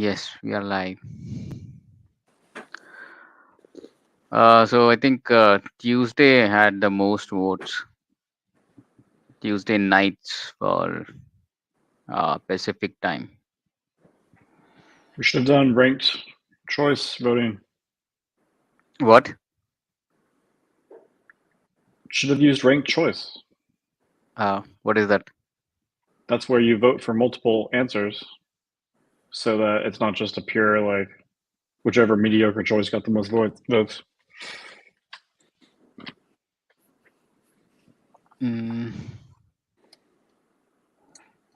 Yes, we are live. So I think Tuesday had the most votes. Tuesday nights for Pacific time. We should have done ranked choice voting. What? Should have used ranked choice. What is that? That's where you vote for multiple answers, so that it's not just a pure like whichever mediocre choice got the most votes. It's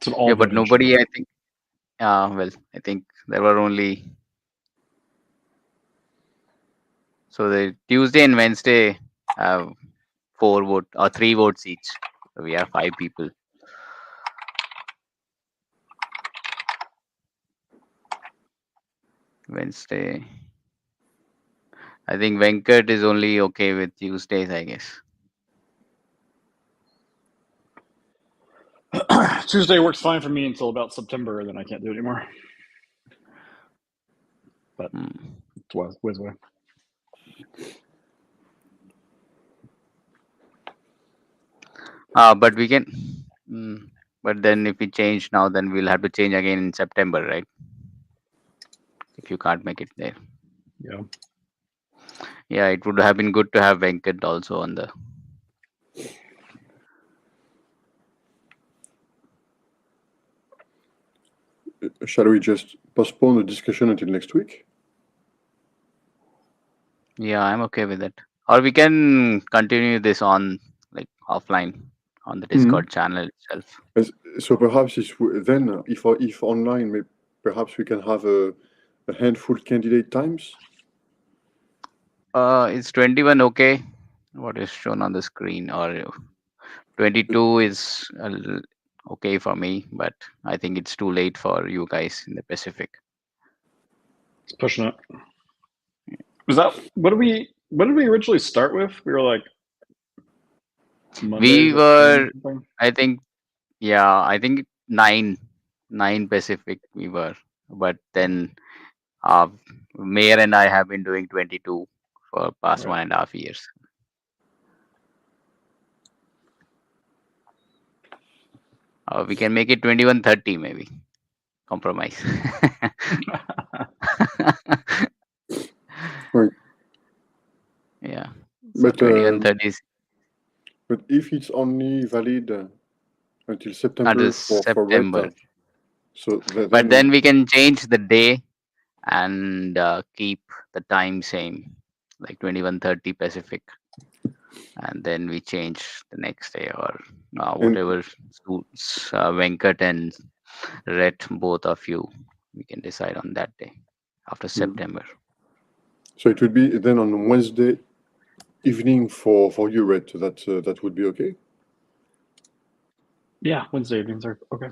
an all Yeah, but voting nobody. show. I think. Well, I think there were only. So the Tuesday and Wednesday have 3 votes each. So we are 5 people. Wednesday. I think Venkat is only okay with Tuesdays, I guess. Tuesday works fine for me until about September, then I can't do it anymore. But it's whiz way. But we can. But then if we change now, then we'll have to change again in September, right? If you can't make it there. Yeah. Yeah, it would have been good to have Venkat also on the. Shall we just postpone the discussion until next week? Yeah, I'm okay with it. Or we can continue this on like offline on the Discord channel itself. So perhaps then, if online, perhaps we can have a handful candidate times. Is 21 okay? What is shown on the screen, or 22 is okay for me, but I think it's too late for you guys in the Pacific. It's pushing it. Was that what did we originally start with? We were like Mondays We were, or I think, yeah, I think 9 Pacific we were, but then Mayor and I have been doing 22 for past 1.5 years. We can make it 21:30 maybe. Compromise. Right. Yeah. So But 21:30. But if it's only valid until September Until for red, September. so But then we can change the day and keep the time same, like 21:30 Pacific, and then we change the next day or whatever suits Venkat and Red, both of you. We can decide on that day after September. So it would be then on Wednesday evening for you, Red. That would be okay. Yeah, Wednesday evenings are okay.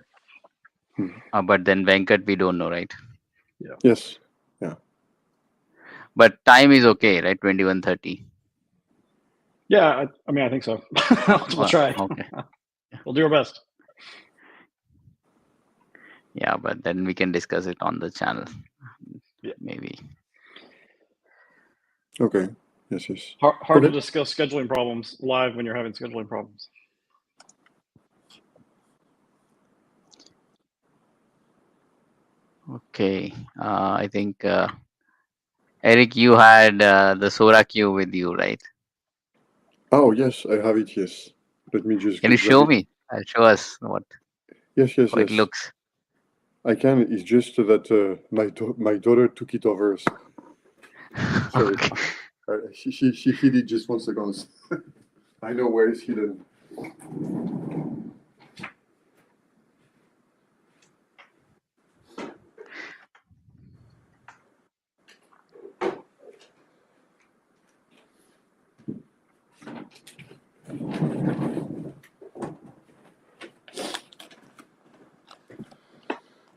But then Venkat, we don't know, right? Yeah. Yes. Yeah. But time is okay, right? 21:30. Yeah, I mean, I think so. We'll try. Okay. We'll do our best. Yeah, but then we can discuss it on the channel. Yeah. Maybe. Okay. Yes. Hard to discuss scheduling problems live when you're having scheduling problems. Okay. I think Eric, you had the Sora queue with you, right? Oh yes, I have it. Yes. Let me just. Can you show me? Show us what. Yes. How it looks. I can. It's just that my daughter took it over. Sorry. Okay. She hid it just 1 second. I know where it's hidden.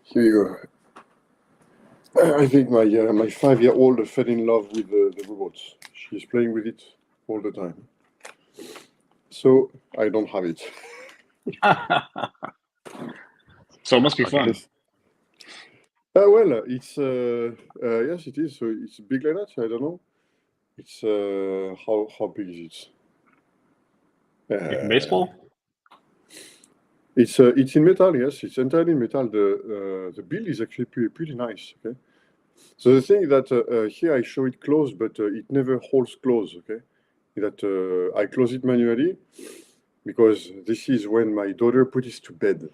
Here you go. I think my 5-year-old fell in love with the robots. She's playing with it all the time. So I don't have it. So it must be fun. Well, it's yes, it is. So it's big like that. I don't know. It's how big is it? Like baseball? It's in metal. Yes, it's entirely in metal. The build is actually pretty nice. Okay. So the thing that here I show it closed, but it never holds close. Okay. That I close it manually because this is when my daughter puts it to bed.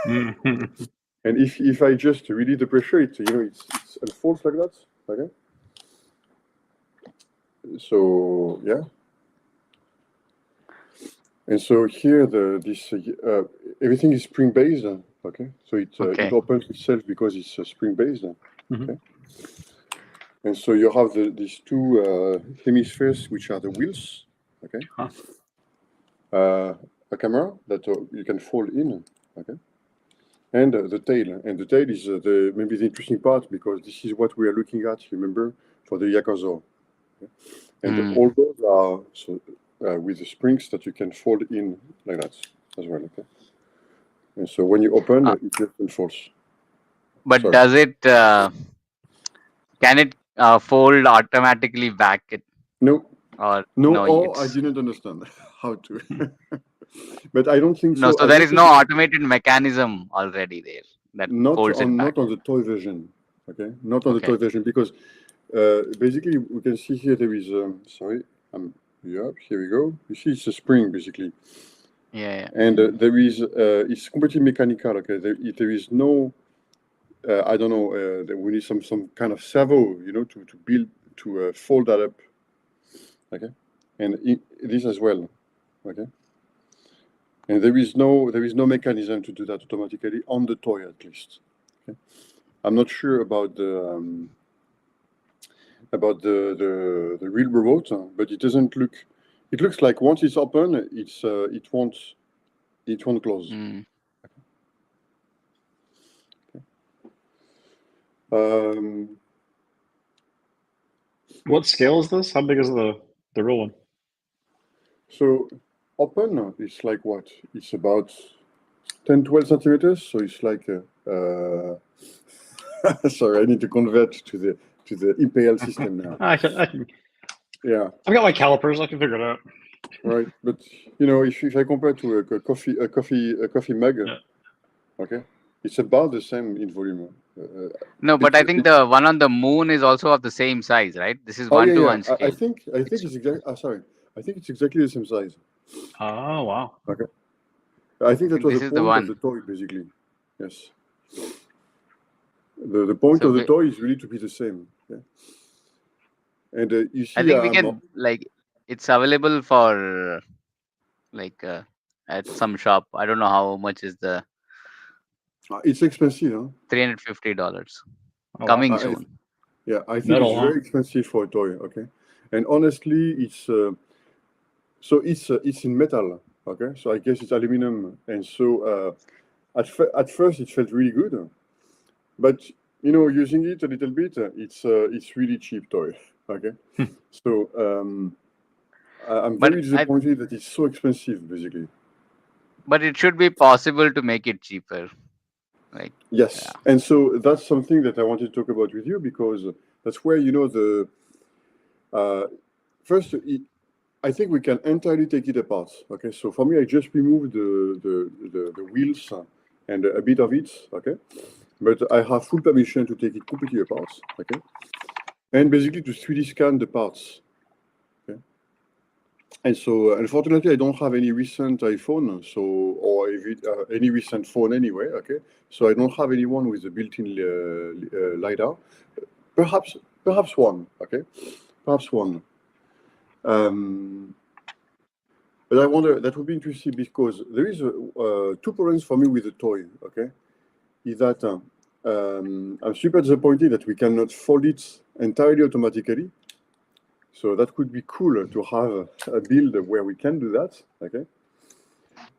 Mm-hmm. And if I just release the pressure, it it's unfolds like that. Okay. So yeah. And so here this everything is spring based. Okay. So it Okay. opens itself because it's spring based. Mhm. Okay. And so you have these two hemispheres, which are the wheels. Okay. Huh. A camera that you can fold in. Okay. And the tail. And the tail is maybe the interesting part because this is what we are looking at. Remember for the Yakuza. Okay? And all those are with the springs that you can fold in like that as well. Okay. And so when you open, it just unfolds. But Sorry. does it? Can it fold automatically back? No. Or No, no? or I It's didn't understand how to. But I don't think no. so. So I there don't is no think automated mechanism already there that folds it back. not on the toy version. Okay, not on the Okay. toy version because basically we can see here there is sorry, yeah, here we go. You see it's a spring basically, Yeah. and there is it's completely mechanical. Okay, there is no I don't know. We need some kind of servo, to build to fold that up. Okay, and this as well. Okay. And there is no mechanism to do that automatically on the toy, at least. Okay? I'm not sure about the real robot, but it doesn't look. It looks like once it's open, it won't close. Mm. Um, What scale is this? How big is the real one? so open is like what? It's about 10-12 centimeters. So it's like sorry, I need to convert to the imperial system now. I can. Yeah. I've got my calipers. I can figure it out. Right, but if I compare to a coffee mug, Yeah. okay, it's about the same in volume. No, but I think the one on the moon is also of the same size, right? This is Oh yeah, 1-to-1 yeah. I scale. think it's exactly. Sorry, I think it's exactly the same size. Oh wow. Okay, I think I that think was this the is the point of one. the toy, basically. Yes, the point So of the toy is really to be the same. Yeah, and you I see, think we can it's available for like at some shop. I don't know how much is the it's expensive, huh? $350 Oh wow. coming soon. Yeah, I think Metal, it's huh? very expensive for a toy. Okay, and honestly, it's in metal. Okay, so I guess it's aluminum, and so at first it felt really good, but using it a little bit, it's really cheap toy. Okay, so I'm But very disappointed that it's so expensive, basically. it should be possible to make it cheaper. Like Yes, and so that's something that I wanted to talk about with you because that's where the first. I think we can entirely take it apart. Okay, so for me, I just removed the wheels and a bit of it. Okay, but I have full permission to take it completely apart. Okay, and basically to 3D scan the parts. Okay, and so unfortunately, I don't have any recent iPhone, or any recent phone anyway. Okay, so I don't have anyone with a built-in lidar. Perhaps one. Okay, perhaps one. But I wonder, that would be interesting because there is two problems for me with the toy. Okay, is that I'm super disappointed that we cannot fold it entirely automatically. So that could be cool to have a build where we can do that. Okay,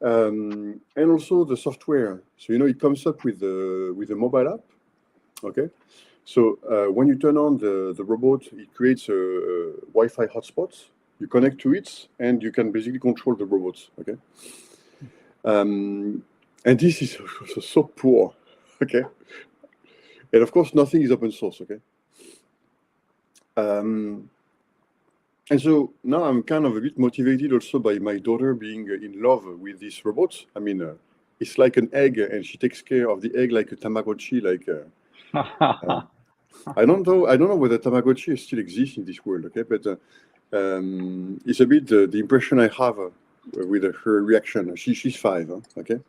and also the software. So it comes up with a mobile app. Okay, so when you turn on the robot, it creates a Wi-Fi hotspot. You connect to it, and you can basically control the robots. Okay, and this is so poor. Okay, And of course, nothing is open source, okay? And so now I'm kind of a bit motivated also by my daughter being in love with this robot. I mean, it's like an egg, and she takes care of the egg like a Tamagotchi. Like I don't know whether Tamagotchi still exists in this world, okay? But it's a bit the impression I have with her reaction. She's 5, okay?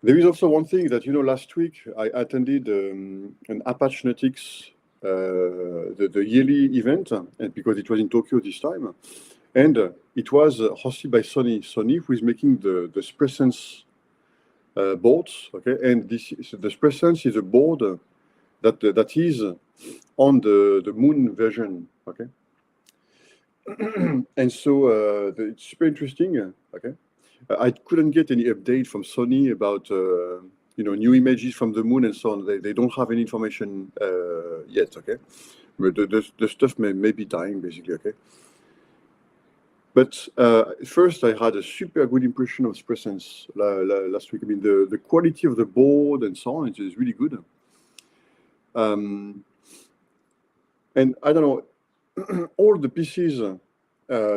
There is also one thing that, last week I attended an Apache Genetics, the yearly event, and because it was in Tokyo this time, and it was hosted by Sony. Sony, who is making the Presence boards, okay? And the Presence is a board that is on the Moon version, okay? And so it's super interesting, okay? I couldn't get any update from Sony about new images from the moon and so on. They don't have any information yet, okay? But the stuff may be dying, basically, okay? But first, I had a super good impression of Presence last week. I mean, the quality of the board and so on is really good. And I don't know, all the pieces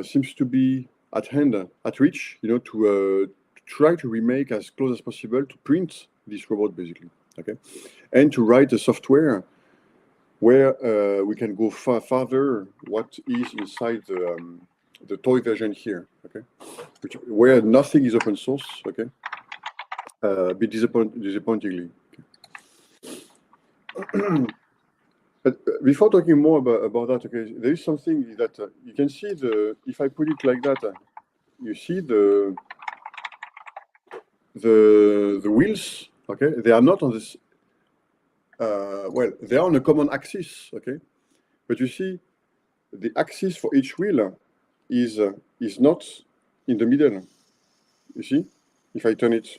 seems to be at hand, at reach, to try to remake as close as possible to print this robot, basically, okay? And to write a software where we can go farther what is inside the toy version here, okay? Where nothing is open source, okay? Be disappointingly. Okay. But before talking more about that, okay, there is something that you can see if I put it like that, you see the wheels, okay? They are not on this. Well, they are on a common axis, okay? But you see, the axis for each wheel is not in the middle. You see, if I turn it,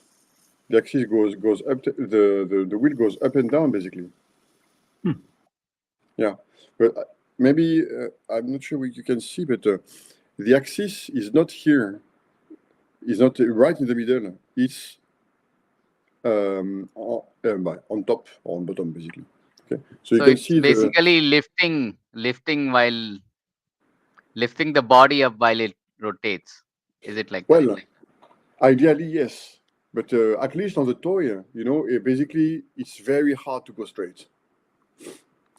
the axis goes up. The wheel goes up and down, basically. Yeah, but maybe I'm not sure what you can see, but the axis is not here. It's not right in the middle. It's on top or on bottom, basically. Okay, so you can it's see basically lifting the body up while it rotates. Is it like that? well, ideally yes, but at least on the toy, basically it's very hard to go straight.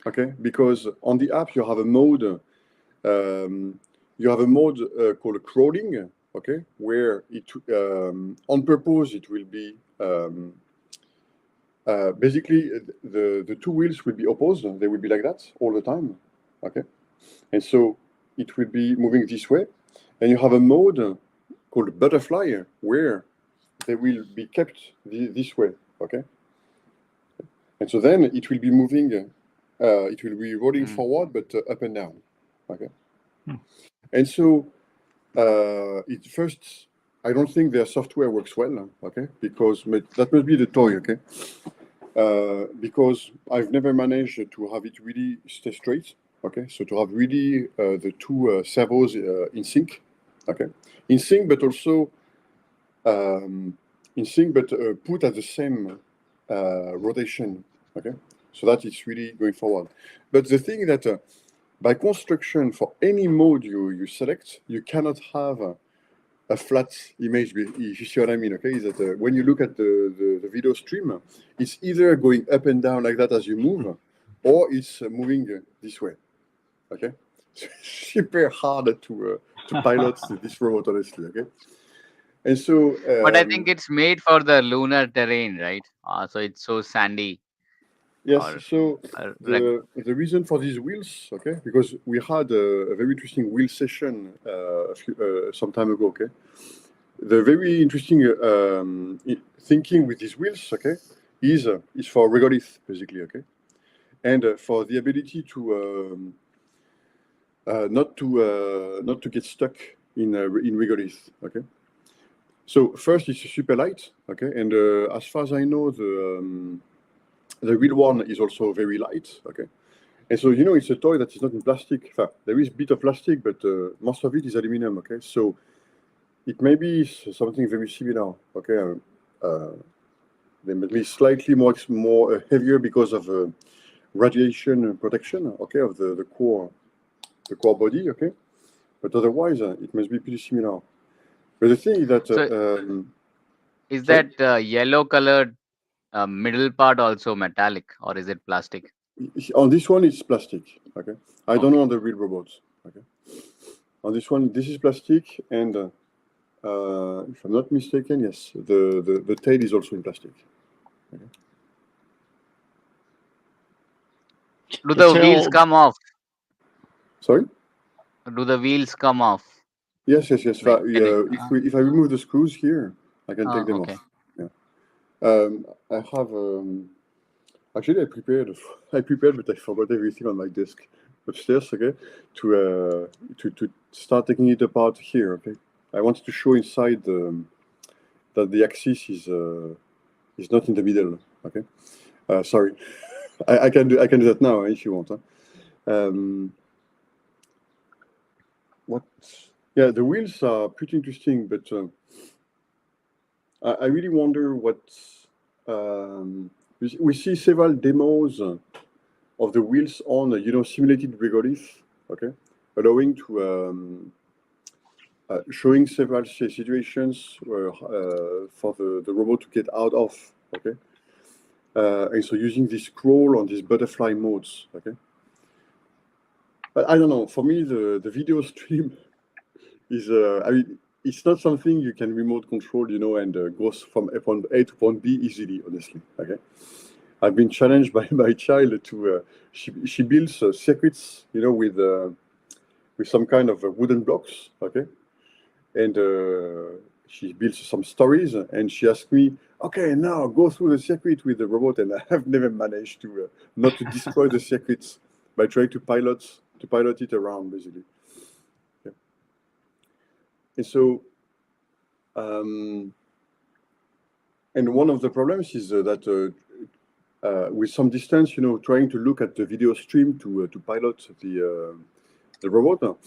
Okay, because on the app you have a mode. Called crawling, okay, where it on purpose it will be basically the two wheels will be opposed. They will be like that all the time, okay, and so it will be moving this way. And you have a mode called butterfly where they will be kept this way, okay, and so then it will be moving. It will be rolling forward, but up and down, okay. And so it first, I don't think their software works well, okay, because that must be the toy, okay, because I've never managed to have it really stay straight, okay, so to have really the two servos in sync, okay, in sync, but also put at the same rotation, okay, so that it's really going forward. But the thing that by construction, for any mode you select, you cannot have a flat image, if you see what I mean, okay? Is that when you look at the video stream, it's either going up and down like that as you move, or it's moving this way, okay? So it's super hard to pilot this robot, honestly, okay? And so... but I think it's made for the lunar terrain, right? So it's so sandy. Yes, so the reason for these wheels, okay, because we had a very interesting wheel session some time ago, okay. The very interesting thinking with these wheels, okay, is for regolith, basically, okay, and for the ability to not to get stuck in regolith, okay. So first, it's super light, okay, and as far as I know, the real one is also very light, okay? And so, it's a toy that is not in plastic. There is a bit of plastic, but most of it is aluminum, okay? So it may be something very similar, okay? They might be slightly more heavier because of radiation protection, okay, of the core body, okay. But otherwise, it must be pretty similar. But the thing is that So is sorry? that yellow colored middle part also metallic, or is it plastic? On this one, it's plastic. Okay, I don't Okay. know on the real robots. Okay, on this one, this is plastic, and if I'm not mistaken, yes, the tail is also in plastic. Okay. Do The the wheels tail. come off? Sorry? Do the wheels come off? Yes. Like can it, If I remove the screws here, I can take them okay. off. Yeah. I have actually I prepared, but I forgot everything on my desk upstairs. Okay, to start taking it apart here. Okay, I wanted to show inside that the axis is not in the middle. Okay, sorry, I can do that now if you want. Huh? What? Yeah, the wheels are pretty interesting, but I really wonder what. We see several demos of the wheels on, simulated regolith, okay, allowing to showing several situations for the robot to get out of, okay, and so using this scroll on these butterfly modes, okay. But I don't know. For me, the video stream is I mean, it's not something you can remote control, and goes from point A to point B easily. Honestly, okay. I've been challenged by my child to she builds circuits, with some kind of wooden blocks, okay, and she builds some stories, and she asked me, okay, now go through the circuit with the robot, and I have never managed to not to destroy the circuits by trying to pilot it around, basically. Yeah. And so, and one of the problems is that with some distance, trying to look at the video stream to pilot the robot,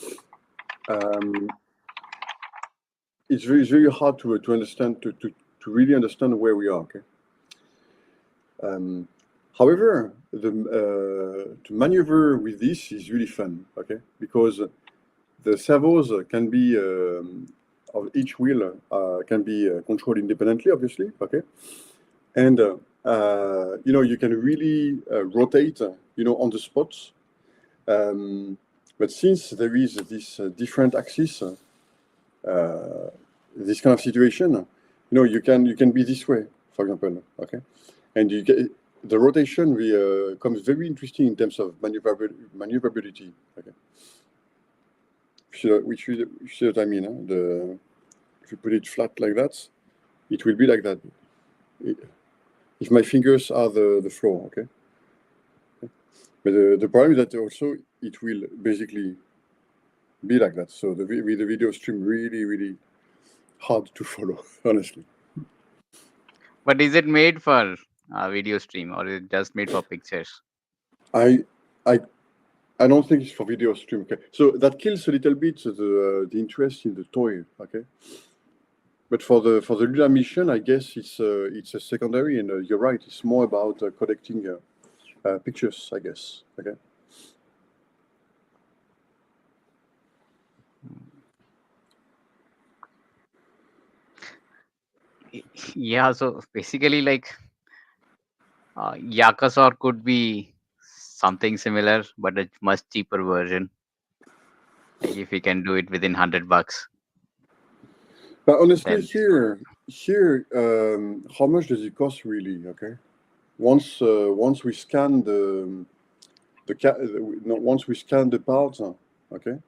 it's very hard to understand to really understand where we are. Okay. However, to maneuver with this is really fun. Okay, because the servos can be of each wheel can be controlled independently, obviously. Okay, and you can really rotate, on the spot. But since there is this different axis, this kind of situation, you can be this way, for example, okay, and you get the rotation becomes very interesting in terms of maneuverability. Okay, you see what I mean? Huh? If you put it flat like that, it will be like that. If my fingers are the floor, okay. But the problem is that also it will basically be like that. So with the video stream, really hard to follow, honestly. But is it made for a video stream, or is it just made for pictures? I don't think it's for video stream. Okay, so that kills a little bit the interest in the toy. Okay, but for the lunar mission, I guess it's a secondary, and you're right. It's more about collecting pictures, I guess. Okay. Yeah. So basically, like Yakasor could be something similar, but a much cheaper version. Like if we can do it within $100, But honestly, then here, how much does it cost really? Okay. Once we scan once we scan the parts, okay.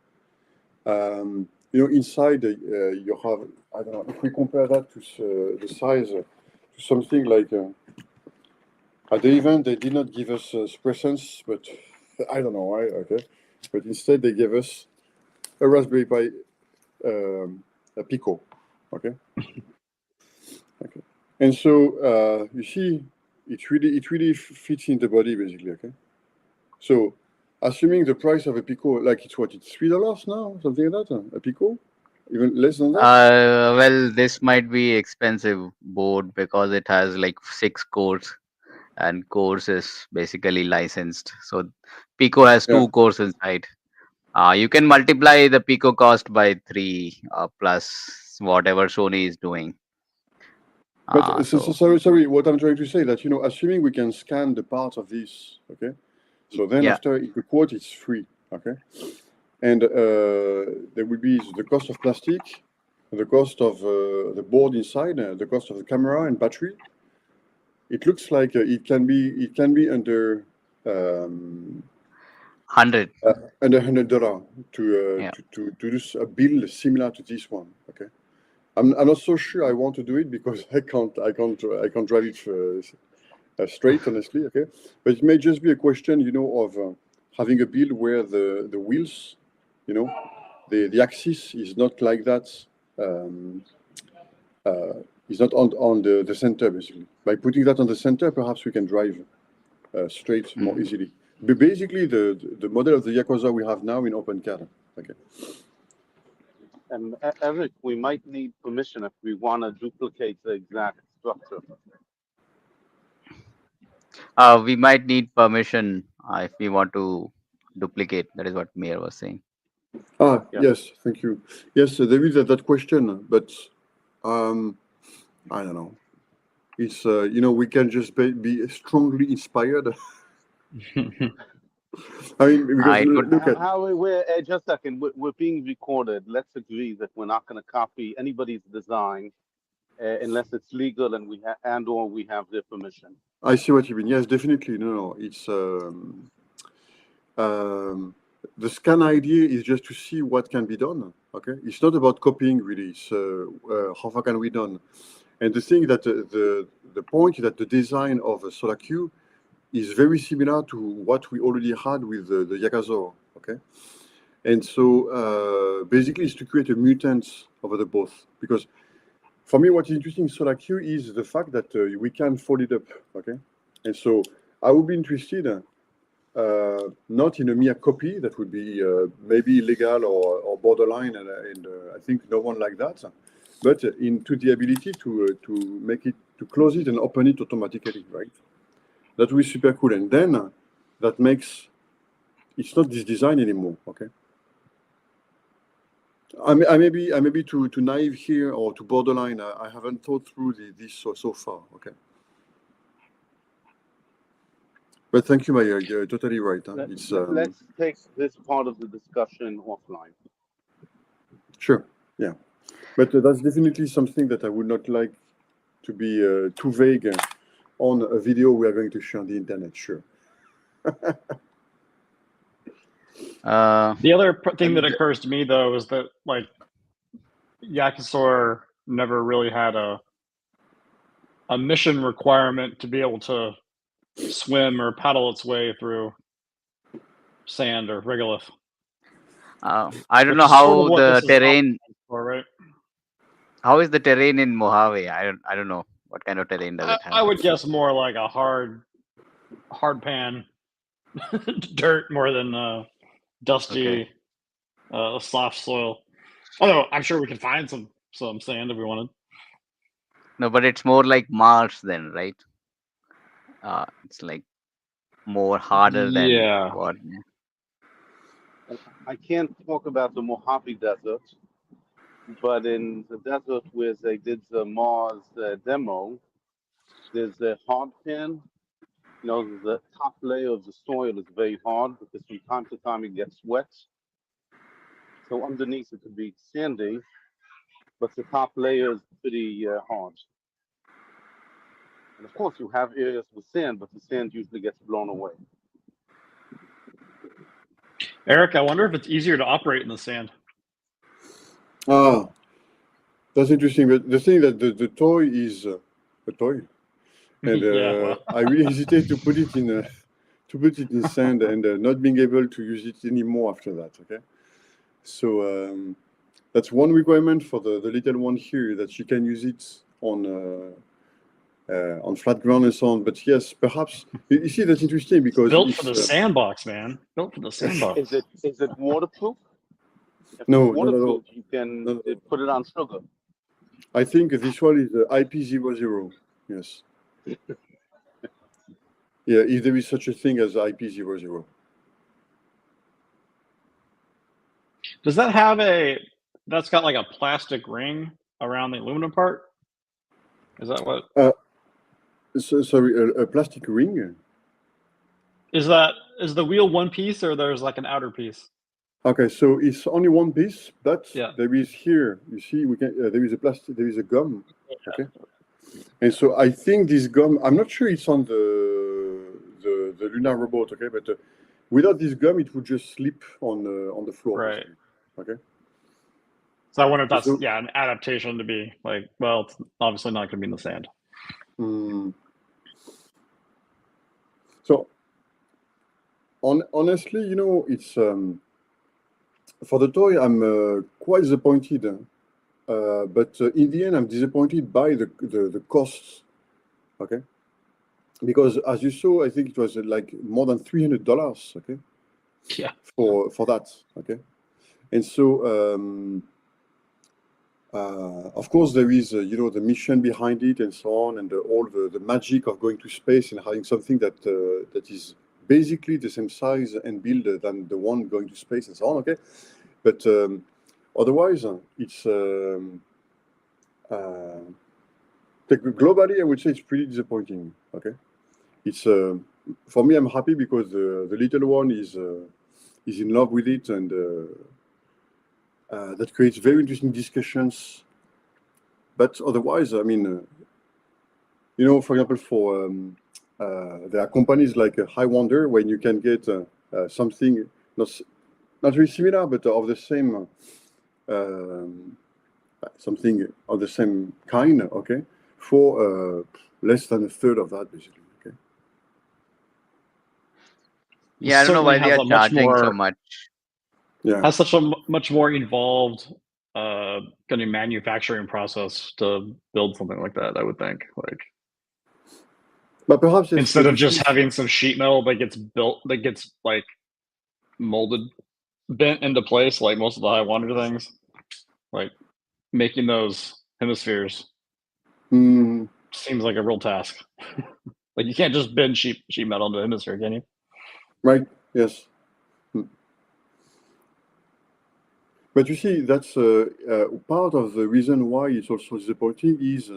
Inside you have, I don't know, if we compare that to the size to something like at the event they did not give us presents, but I don't know why. Okay, but instead they gave us a Raspberry Pi, a Pico. Okay. Okay. And so you see, it really fits in the body basically. Okay. So, assuming the price of a Pico, like it's $3 now, something like that, a Pico. Even less than that? Well, this might be expensive board because it has like 6 cores, and cores is basically licensed. So Pico has Yeah. 2 cores inside. You can multiply the Pico cost by 3 plus whatever Sony is doing. But So sorry. What I'm trying to say that assuming we can scan the parts of this, okay. So then yeah, after the quote, it's free, okay. And there will be the cost of plastic, the cost of the board inside, the cost of the camera and battery. It looks like it can be under $100. under $100 to Yeah. to do a build similar to this one. Okay, I'm not so sure I want to do it because I can't drive it straight, honestly. Okay, but it may just be a question, of having a build where the wheels, the axis is not like that. Is not on the center, basically. By putting that on the center, perhaps we can drive straight more easily. But basically, the model of the Yakuza we have now in OpenCAD. Okay. And Eric, we might need permission if we want to duplicate the exact structure. We might need permission if we want to duplicate. That is what Mayor was saying. Yeah. Yes, thank you. Yes, there is that question, but I don't know. It's we can just be strongly inspired. I mean, because look at We're just a second. We're being recorded. Let's agree that we're not going to copy anybody's design unless it's legal and or we have their permission. I see what you mean. Yes, definitely. No. It's the scan idea is just to see what can be done. Okay, it's not about copying really. It's how far can we done. And the thing that the point is that the design of SolarQ is very similar to what we already had with the Yakuza. Okay, and so basically it's to create a mutant over the both. Because for me, what is interesting in SolarQ is the fact that we can fold it up. Okay, and so I would be interested. Not in a mere copy that would be maybe illegal or borderline, and I think no one like that, but into the ability to make it, to close it and open it automatically, right? That would be super cool, and then that makes it's not this design anymore. Okay, I may be too naive here or too borderline. I haven't thought through this so far. Okay. But thank you, Maya. You're totally right. Huh? Let's take this part of the discussion offline. Sure, yeah. But that's definitely something that I would not like to be too vague on a video we are going to share on the internet, sure. The other thing that occurs to me, though, is that, like, Yakuza never really had a mission requirement to be able to swim or paddle its way through sand or regolith. I don't know how the terrain. Right? How is the terrain in Mojave? I don't know what kind of terrain does it have. I would guess more like a hard pan dirt more than dusty, soft soil. Although I'm sure we could find some sand if we wanted. No, but it's more like Mars then, right? It's like more harder than what. I can't talk about the Mojave Desert, but in the desert where they did the Mars demo, there's a hard pan. The top layer of the soil is very hard because from time to time it gets wet. So underneath it could be sandy, but the top layer is pretty hard. And of course you have areas with sand, but the sand usually gets blown away. Eric, I wonder if it's easier to operate in the sand. That's interesting. But the thing that the toy is a toy, and I really hesitate to put it in sand and not being able to use it anymore after that. Okay, so that's one requirement for the little one here, that she can use it on flat ground and so on. But yes, perhaps you see that's interesting because built for the sandbox, man. Built for the sandbox. Is it waterproof? If No, it's no, no, no. waterproof, you can No, no. put it on sugar. I think this one is IP00. Yes. Yeah, if there is such a thing as IP00. Does that have that's got like a plastic ring around the aluminum part? Is that what? Sorry, a plastic ring? Is the wheel one piece or there's like an outer piece? Okay, so it's only one piece, but Yeah. there is here, you see, there is a plastic, there is a gum, okay? And so I think this gum, I'm not sure it's on the lunar robot, okay? But without this gum, it would just slip on the floor. Right. Basically. Okay. So I wonder if that's So- an adaptation to be like, well, it's obviously not going to be in the sand. So honestly, you know, it's for the toy, I'm quite disappointed. But in the end, I'm disappointed by the costs. Okay. Because as you saw, I think it was like more than $300. Okay. Yeah. For that. Okay. And so, of course, there is, you know, the mission behind it and so on, and all the magic of going to space and having something that that is basically the same size and build than the one going to space and so on. Okay, but otherwise, it's globally, I would say it's pretty disappointing. Okay, it's for me, I'm happy because the little one is in love with it, and that creates very interesting discussions. But otherwise, I mean, you know, for example, there are companies like High Wonder when you can get something not really similar, but of the same something of the same kind, okay, for less than a third of that, basically. Okay. Yeah, I don't know Certainly why they has are a much charging so more much. Yeah. has such a much more involved kind of manufacturing process to build something like that. I would think, like, But perhaps it's, instead but of you just see, having some sheet metal that gets built, that gets like molded, bent into place, like most of the High Wonder things, like making those hemispheres seems like a real task. Like you can't just bend sheet metal into a hemisphere, can you? right? Yes. But you see, that's part of the reason why it's also disappointing is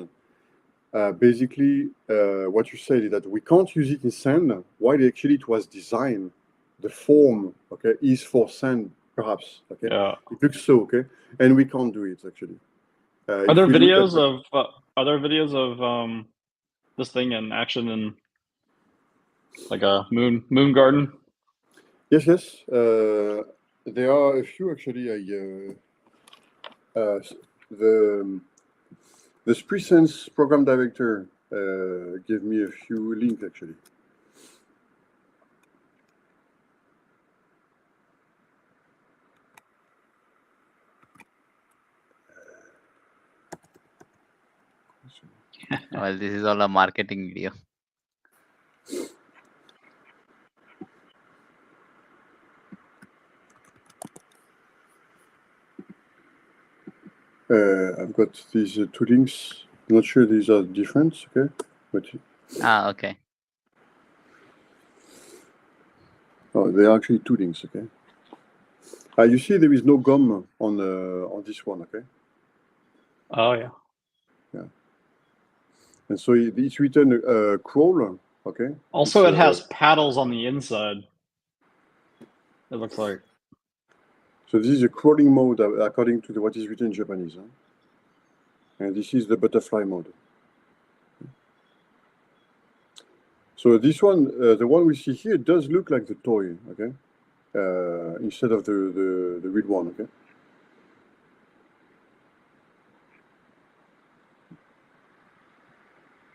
basically what you said is that we can't use it in sand. While actually it was designed, the form, okay, is for sand, perhaps. Okay, Yeah. it looks so, okay, and we can't do it actually. Are there videos of this thing in action in like a moon garden? Yes, yes. There are a few actually. The Spreesense program director gave me a few links actually. Well, this is all a marketing video. I've got these two links. I'm not sure these are different, okay? But Okay. oh, they are actually two links, okay? You see, there is no gum on this one, okay? Oh yeah. Yeah. And so it's written crawl, okay? Also, it's, it has paddles on the inside. It looks like. So this is a crawling mode according to what is written in Japanese, huh? And this is the butterfly mode. So this one, the one we see here, does look like the toy, okay? Instead of the real one, okay?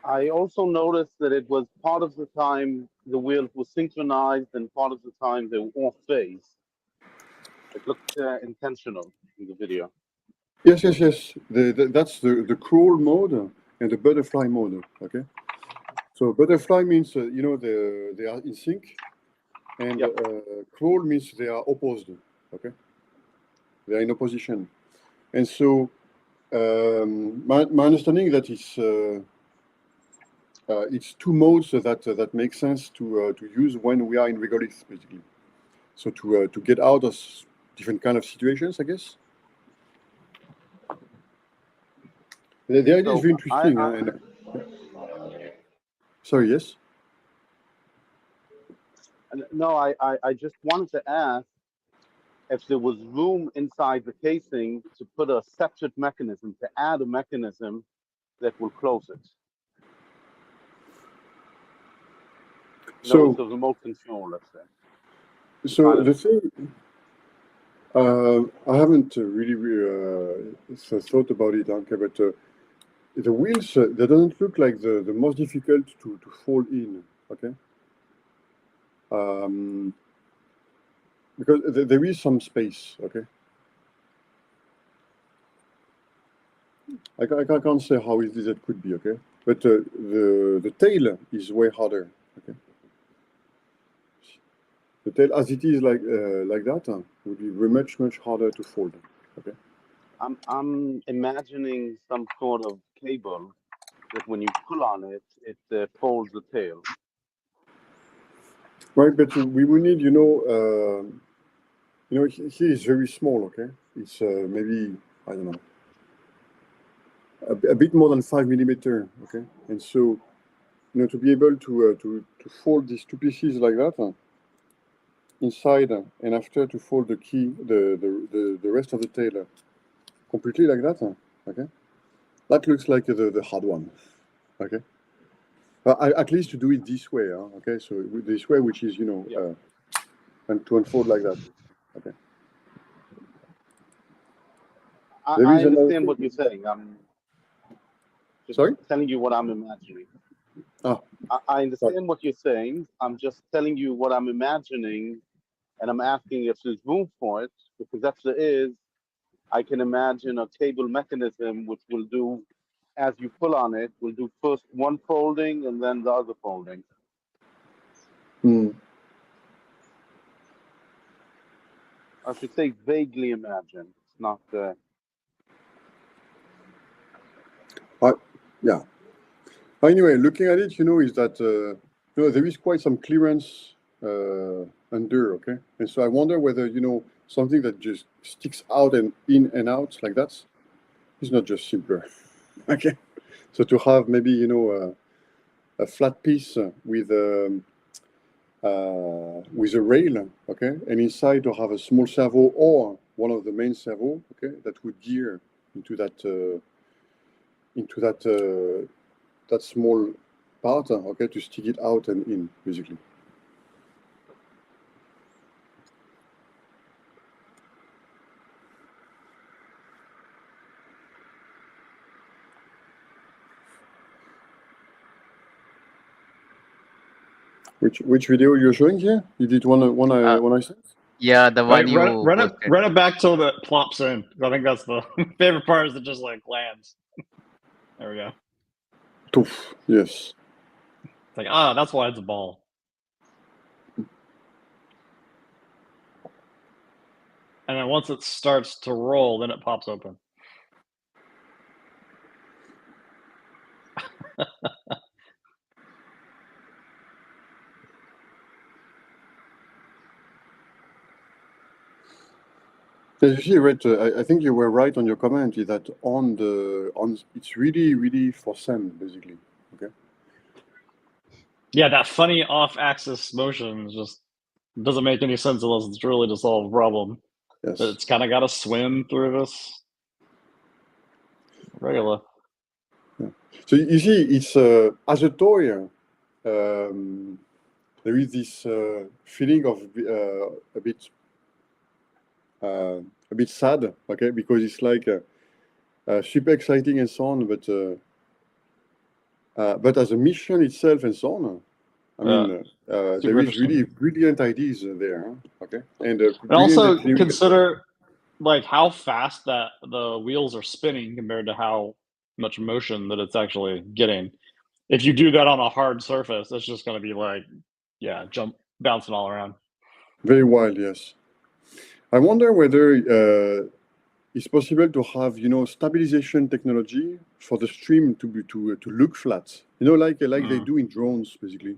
I also noticed that it was part of the time the wheels were synchronized and part of the time they were off phase. It looked intentional in the video. Yes, yes, yes. That's the crawl mode and the butterfly mode, okay? So butterfly means, you know, they are in sync, and Yep. crawl means they are opposed, okay? They are in opposition. And so my understanding that it's two modes that make sense to use when we are in regolith, basically. So to get out of different kind of situations, I guess. The idea is very interesting. Sorry, yes? No, I just wanted to ask if there was room inside the casing to put a separate mechanism, to add a mechanism that will close it. So the remote control, let's say. So the thing, I haven't really thought about it, okay, but the wheels, they don't look like the most difficult to fold in, okay? Because there is some space, okay? I can't say how easy that could be, okay? But the tail is way harder, okay? The tail, as it is like that, would be much harder to fold, okay? I'm imagining some sort of cable that when you pull on it, it folds the tail. Right, but we will need, here is very small, okay? It's maybe, I don't know, a bit more than 5 millimeter, okay? And so, to be able to fold these two pieces like that inside, and after to fold the key, the rest of the tail completely like that, okay? That looks like the hard one, okay? At least to do it this way, okay? So this way, which is, and to unfold like that, okay? I understand what you're saying. I'm just telling you what I'm imagining. I understand what you're saying. I'm just telling you what I'm imagining, and I'm asking if there's room for it, because if there is, I can imagine a cable mechanism which will do, as you pull on it, will do first one folding and then the other folding. I should say vaguely imagine. It's not. Yeah. Anyway, looking at it, is that there is quite some clearance under, okay? And so I wonder whether, something that just sticks out and in and out like that is not just simpler, okay? So to have maybe, a flat piece with a rail, okay? And inside to have a small servo or one of the main servo, okay? That would gear into that that small part, okay, to stick it out and in, basically. Which video you're showing here? You did one I sent? Yeah, the one you run it back till it plops in. I think that's the favorite part, is it just like lands. There we go. Poof. Yes. It's like, that's why it's a ball. And then once it starts to roll, then it pops open. As you see, Red, I think you were right on your comment. Is that it's really for sand, basically. Okay. Yeah, that funny off-axis motion just doesn't make any sense unless it's really to solve a problem. Yes. But it's kind of got to swim through this regolith. Yeah. So you see, it's as a toy. There is this feeling of a bit sad, okay, because it's like super exciting and so on, but as a mission itself and so on, I mean, there is really brilliant ideas there, okay, and also consider like how fast that the wheels are spinning compared to how much motion that it's actually getting. If you do that on a hard surface, it's just going to be like, bouncing all around. Very wild, yes. I wonder whether it's possible to have, stabilization technology for the stream to look flat. Like they do in drones, basically.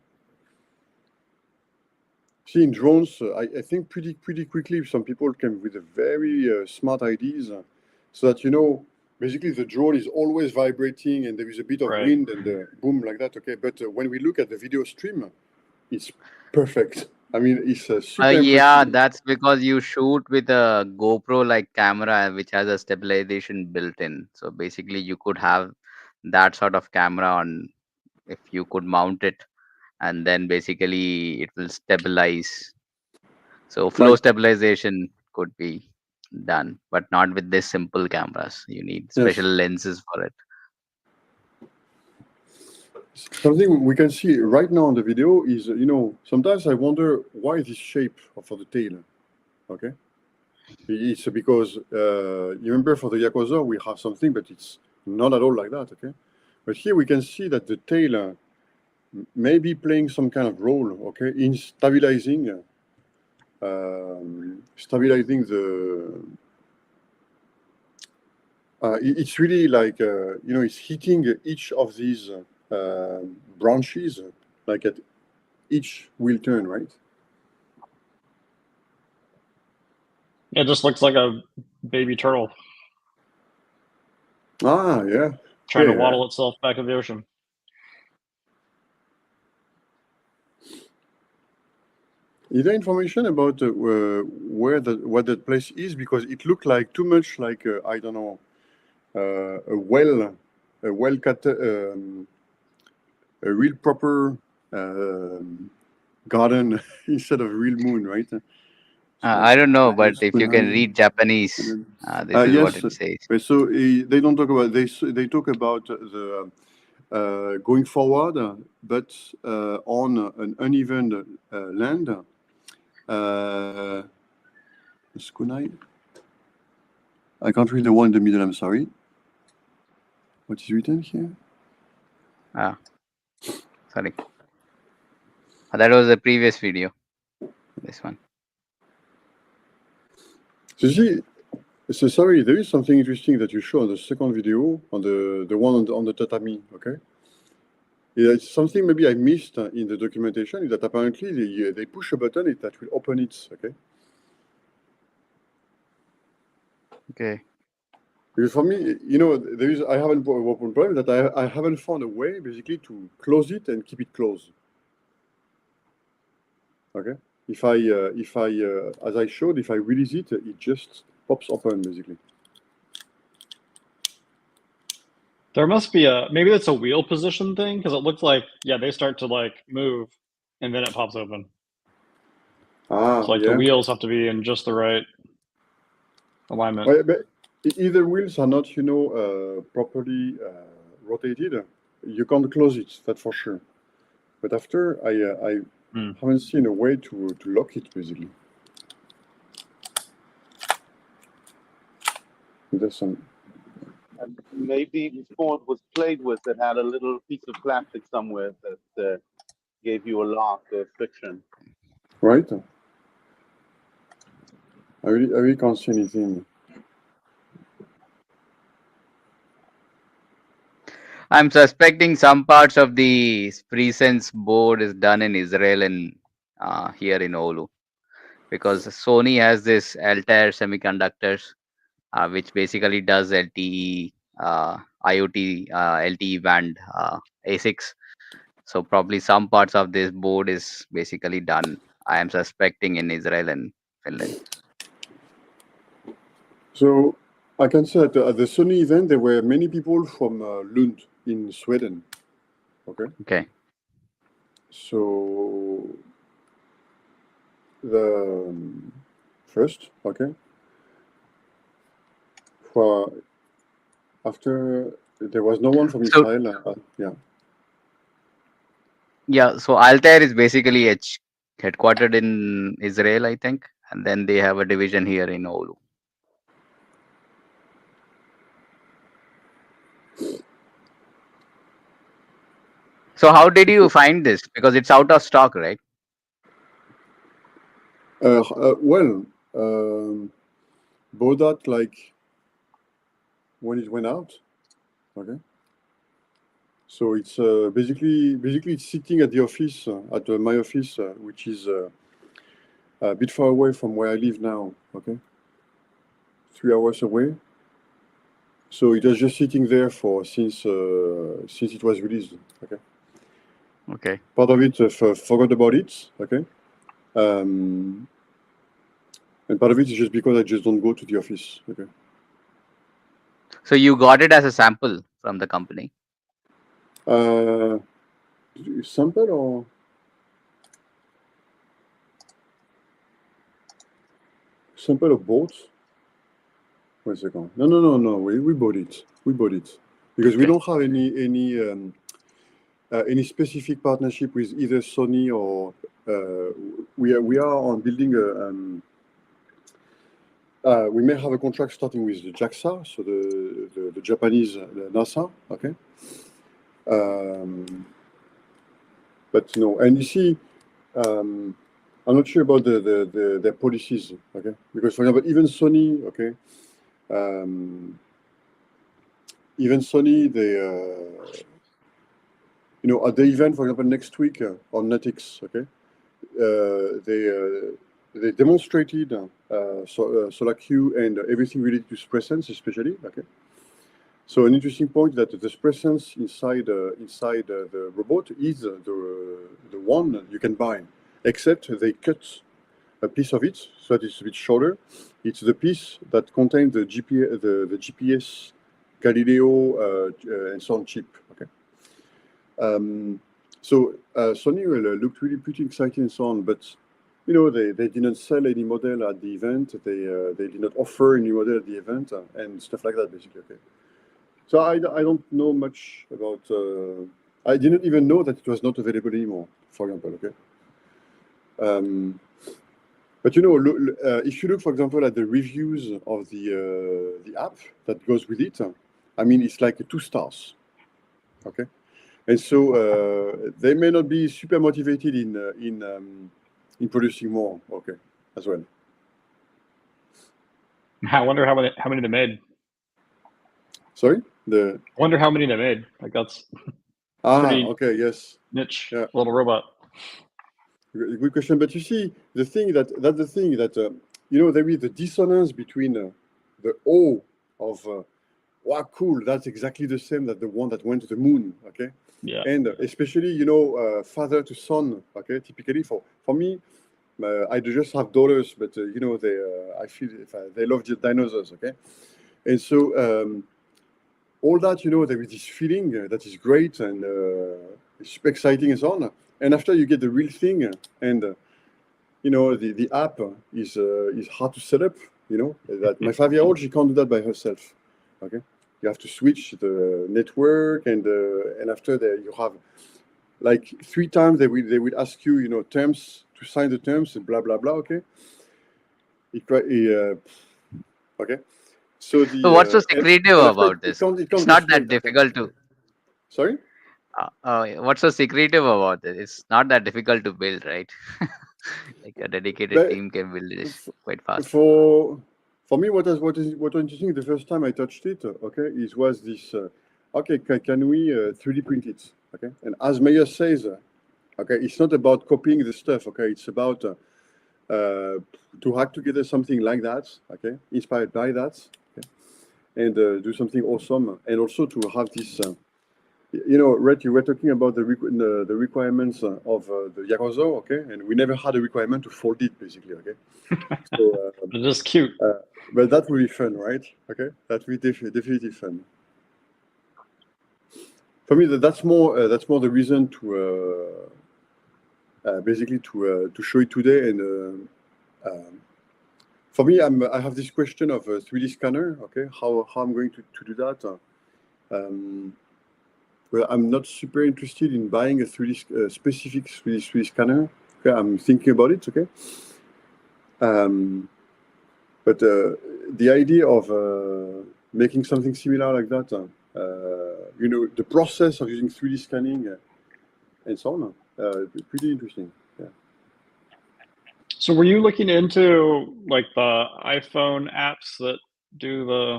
See, in drones, I think pretty quickly some people came with a very smart ideas, so that basically the drone is always vibrating and there is a bit of Right. wind and boom like that. Okay, but when we look at the video stream, it's perfect. I mean, it's super Yeah, impressive. that's because you shoot with a GoPro like camera, which has a stabilization built in. So basically, you could have that sort of camera on if you could mount it, and then basically it will stabilize. So flow Like, stabilization could be done, but not with this simple cameras. You need special yes, lenses for it. something we can see right now on the video is, sometimes I wonder why this shape for the tail. Okay, it's because you remember for the Yakuza we have something, but it's not at all like that. Okay, but here we can see that the tail may be playing some kind of role. Okay, in stabilizing the. It's really like it's hitting each of these branches, like at each wheel turn, right? It just looks like a baby turtle Ah, yeah. trying to Okay. waddle itself back in the ocean. Is there information about what that place is? Because it looked like too much like I don't know a well cut a real proper garden instead of real moon, right? So I don't know, but minus if you can 29. read Japanese, this is what Yes, it says. but so they don't talk about they talk about the going forward, but on an uneven land. Skunai. I can't read the one in the middle. I'm sorry. What is written here? Ah, sorry. That was the previous video. This one. So see, so sorry, there is something interesting that you show on the second video, on the one on the tatami, okay? Yeah, it's something maybe I missed in the documentation, is that apparently they push a button that will open it, okay? Okay. Because for me, I haven't open problem that I haven't found a way basically to close it and keep it closed. Okay, if I as I showed, if I release it, it just pops open basically. There must be maybe that's a wheel position thing because it looks like they start to like move and then it pops open. Ah, So like yeah. the wheels have to be in just the right alignment. Well, but either wheels are not, properly rotated. You can't close it, that's for sure. But after, I haven't seen a way to lock it basically. There's some. And maybe before it was played with, it had a little piece of plastic somewhere that gave you a lock or friction. Right. I really can't see anything. I'm suspecting some parts of the Presence board is done in Israel and here in Oulu, because Sony has this Altair Semiconductors, which basically does LTE, IoT, LTE band ASICs. So probably some parts of this board is basically done, I am suspecting, in Israel and Finland. So I can say that at the Sony event, there were many people from Lund in Sweden. Okay. Okay. So the first, okay. For after there was no one from So Israel. Yeah. yeah, so Altair is basically headquartered in Israel, I think, and then they have a division here in Oulu. So how did you find this? Because it's out of stock, right? Well, Bought that like when it went out. Okay. So it's basically it's sitting at the office, at my office, which is a bit far away from where I live now. Okay. 3 hours away. So it was just sitting there since it was released. Okay. Okay. Part of it forgot about it. Okay. And part of it is just because I just don't go to the office. Okay. So you got it as a sample from the company. Sample or sample of both? 1 second. No. We bought it. We bought it because we Okay. don't have any specific partnership with either Sony or we are on building we may have a contract starting with the JAXA, so the Japanese the NASA. Okay. But no, and you see, I'm not sure about their policies. Okay, because for example, even Sony. Okay. Even Sony, they, at the event, for example, next week on NetX, okay, they demonstrated SolarQ and everything related to presence, especially, okay. So an interesting point that the presence inside the robot is the one you can buy, except they cut a piece of it so that it's a bit shorter. It's the piece that contains the GPS Galileo and so on chip. Okay. So Sony looked really pretty exciting and so on, but they didn't sell any model at the event. They did not offer any model at the event and stuff like that, basically. Okay. So I don't know much about. I didn't even know that it was not available anymore. For example, okay. But if you look, for example, at the reviews of the app that goes with it, I mean, it's like 2 stars. Okay, and so they may not be super motivated in producing more. Okay, as well. I wonder how many they made. Sorry, I wonder how many they made. Like that's pretty okay, yes, niche little robot. Good question, but you see, there is the dissonance between the awe of wow, cool, that's exactly the same that the one that went to the moon, okay? Yeah. And especially, father to son, okay? Typically for me, I just have daughters, but I feel they love the dinosaurs, okay? And so all that, there is this feeling that is great and it's super exciting and so on. And after you get the real thing, and the app is hard to set up. That my 5-year-old, she can't do that by herself. Okay, you have to switch the network, and after that you have like 3 times they will ask you terms to sign the terms and blah blah blah. Okay, okay. So what's so secretive about this? It's not that difficult to. Sorry. What's so secretive about this? It's not that difficult to build, right? Like a dedicated team can build this quite fast. For me, what was interesting the first time I touched it, okay, was this. Okay, can we 3D print it? Okay, and as Meyer says, okay, it's not about copying the stuff. Okay, it's about to hack together something like that. Okay, inspired by that. Okay, and do something awesome, and also to have this. Rhett, you were talking about the requirements of the YaRG, okay? And we never had a requirement to fold it, basically, okay? So, it's just cute. But that will be fun, right? Okay, that will be definitely fun. For me, that's more the reason to basically to show it today. And for me, I have this question of a 3D scanner, okay? How I'm going to do that? Well, I'm not super interested in buying a specific 3D scanner. Okay, I'm thinking about it. Okay, but the idea of making something similar like that, the process of using 3D scanning and so on, pretty interesting. Yeah. So were you looking into like the iPhone apps that do the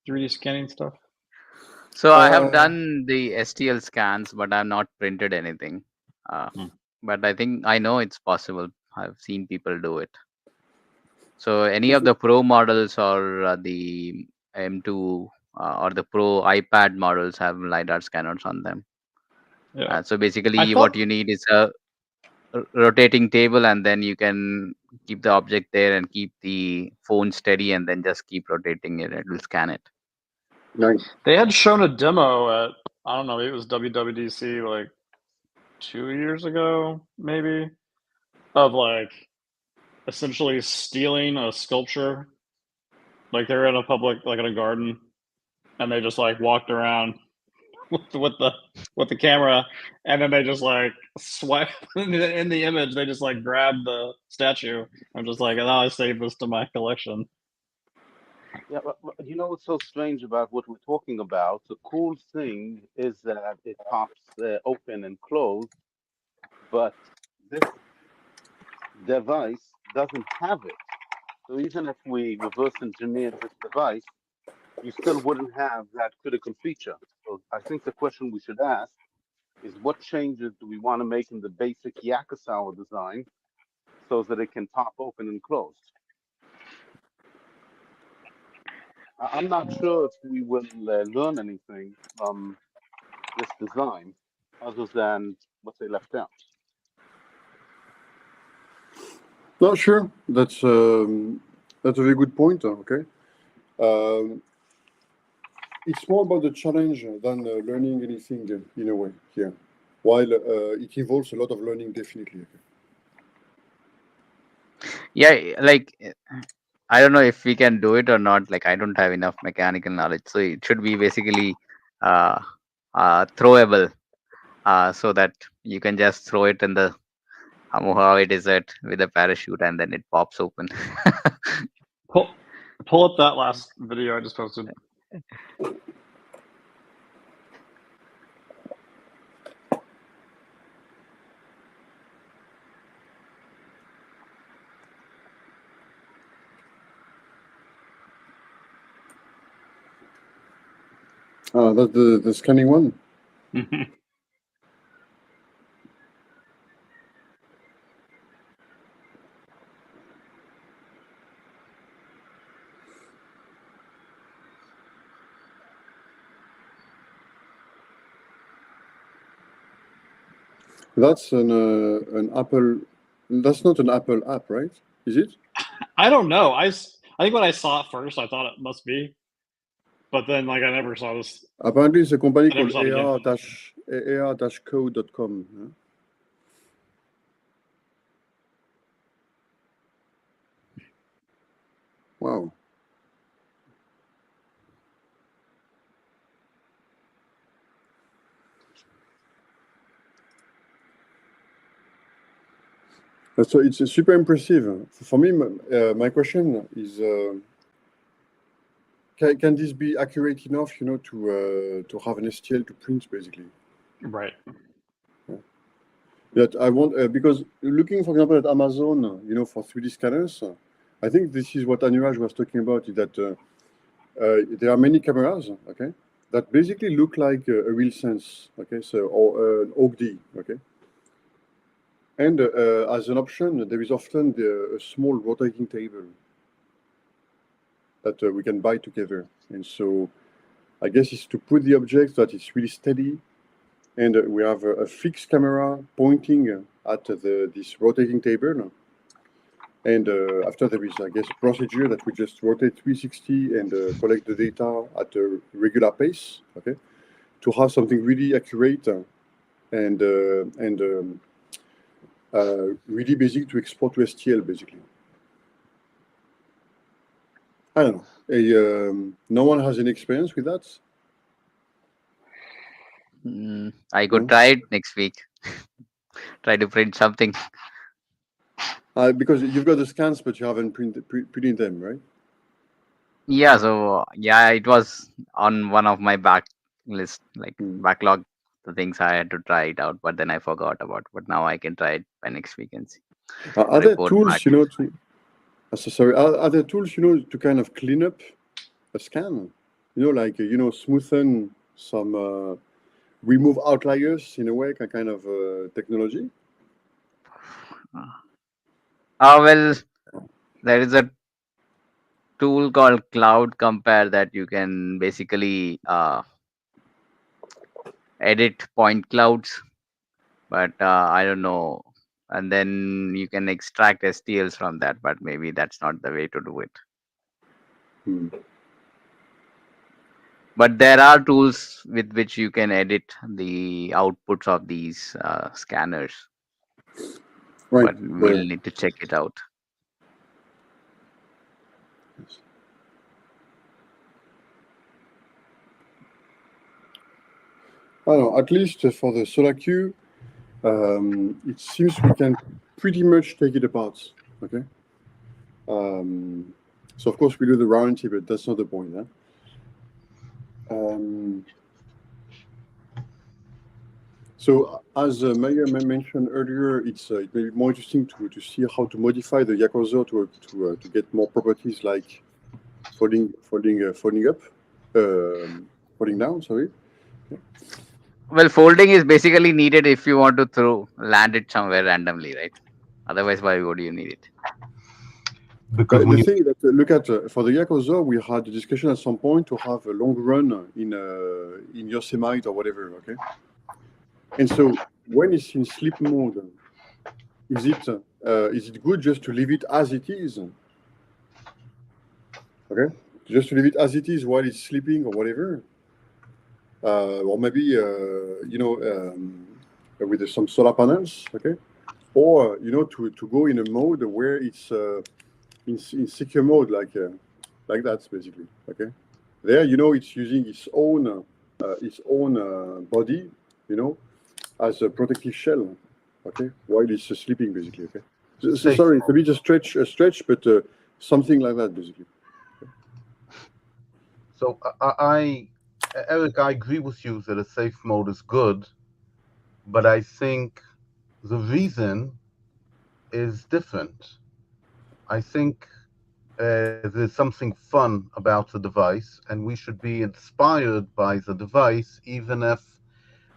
3D scanning stuff? So I have done the STL scans, but I've not printed anything. Uh, Hmm. but I think I know it's possible. I've seen people do it. So any of the Pro models or the M2 or the Pro iPad models have LiDAR scanners on them. Yeah. So I basically, what thought you need is a rotating table, and then you can keep the object there and keep the phone steady, and then just keep rotating it. It will scan it. Nice. they had shown a demo at, I don't know, maybe it was WWDC like 2 years ago, maybe, of like essentially stealing a sculpture. Like they're in a public, like in a garden, and they just like walked around with the camera, and then they just like swipe in the image. They just like grab the statue. I'm just like, oh, I saved this to my collection. Yeah, but you know what's so strange about what we're talking about? The cool thing is that it pops open and closed, but this device doesn't have it. So even if we reverse engineered this device, you still wouldn't have that critical feature. So I think the question we should ask is what changes do we want to make in the basic Yakusawa design so that it can pop open and close? I'm not sure if we will learn anything from this design other than what they left out. No, sure. That's a very good point. Okay. Um, it's more about the challenge than learning anything in a way here. While it involves a lot of learning, definitely. Okay. Yeah, like I don't know if we can do it or not. Like I don't have enough mechanical knowledge, so it should be basically uh, throwable, so that you can just throw it in the Mojave Desert with a parachute, and then it pops open. Pull up that last video I just posted. That's the scanning one. That's an Apple. That's not an Apple app, right? Is it? I don't know. I think when I saw it first, I thought it must be, but then like I never saw this. Apparently, it's a company I never called saw it again. ar-code.com. Huh? Wow. So it's super impressive. For me, my question is, can this be accurate enough, to have an STL to print, basically? Right. That I want, because looking, for example, at Amazon, for 3D scanners, I think this is what Anuraj was talking about, is that there are many cameras, okay, that basically look like a real sense, okay, so, or an OGD, okay. And as an option, there is often a small rotating table that we can buy together. And so I guess it's to put the object that it's really steady, and we have a fixed camera pointing at this rotating table. And after there is, I guess, a procedure that we just rotate 360 and collect the data at a regular pace, okay, to have something really accurate and really basic to export to STL, basically. I don't know. No one has any experience with that? I could No? try it next week. Try to print something. Because you've got the scans, but you haven't printed them, right? Yeah, so yeah, it was on one of my backlog, the things I had to try it out, but then I forgot about. But now I can try it by next week and see. Are there report tools, back. are there tools, to kind of clean up a scan? Like, smoothen some, remove outliers in a way, kind of technology? Well, there is a tool called Cloud Compare that you can basically edit point clouds, but I don't know. And then you can extract STLs from that, but maybe that's not the way to do it. But there are tools with which you can edit the outputs of these scanners. Right. But we'll need to check it out. I don't know, at least for the SolarQ, it seems we can pretty much take it apart. Okay. So of course we do the warranty, but that's not the point. So as Maya mentioned earlier, it may be more interesting to see how to modify the YaRG to get more properties like folding down. Sorry. Well, folding is basically needed if you want to land it somewhere randomly, right? Otherwise, why would you need it? Because the thing that look at for the YaRG, we had a discussion at some point to have a long run in Yosemite or whatever. Okay. And so when it's in sleep mode, is it good just to leave it as it is? Okay, just to leave it as it is while it's sleeping or whatever, or maybe with some solar panels. Okay, or to go in a mode where it's in secure mode like that basically. Okay, there it's using its own body, as a protective shell, okay, while it's sleeping, basically, okay. So sorry, it's a bit a stretch, but something like that, basically. Okay. So Eric, I agree with you that a safe mode is good, but I think the reason is different. I think there's something fun about the device, and we should be inspired by the device, even if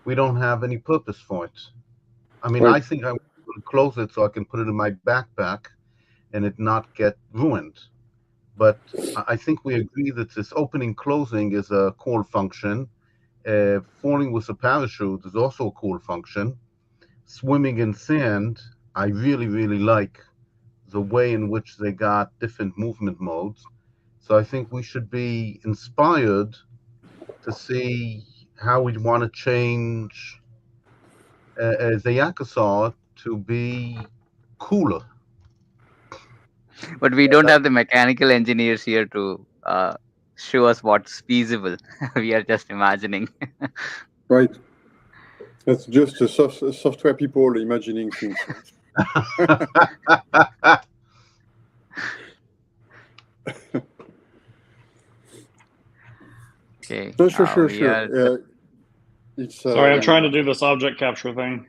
we don't have any purpose for it. I mean, Right. I think I want to close it so I can put it in my backpack and it not get ruined. But I think we agree that this opening closing is a cool function. Falling with a parachute is also a cool function. Swimming in sand, I really, really like the way in which they got different movement modes. So I think we should be inspired to see how we want to change the YaRG to be cooler. But we don't have the mechanical engineers here to show us what's feasible. We are just imagining. Right. That's just software people imagining things. Okay. No, sure. It's Sorry, I'm trying to do this object capture thing.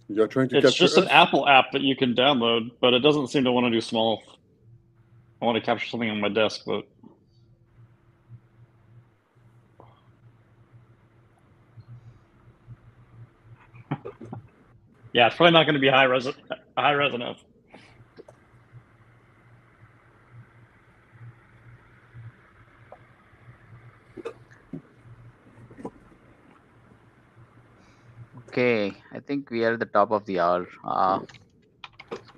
You're trying to It's capture just an us? Apple app that you can download, but it doesn't seem to want to do small. I want to capture something on my desk, but yeah, it's probably not going to be high res enough. Okay. I think we are at the top of the hour.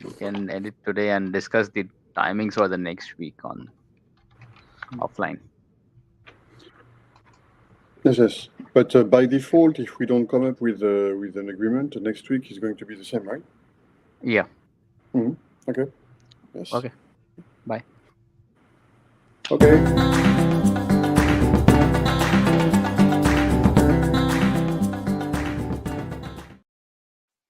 We can end it today and discuss the timings for the next week on offline. Yes. But by default, if we don't come up with an agreement, next week is going to be the same, right? Yeah. Mm-hmm. Okay. Yes. Okay. Bye. Okay.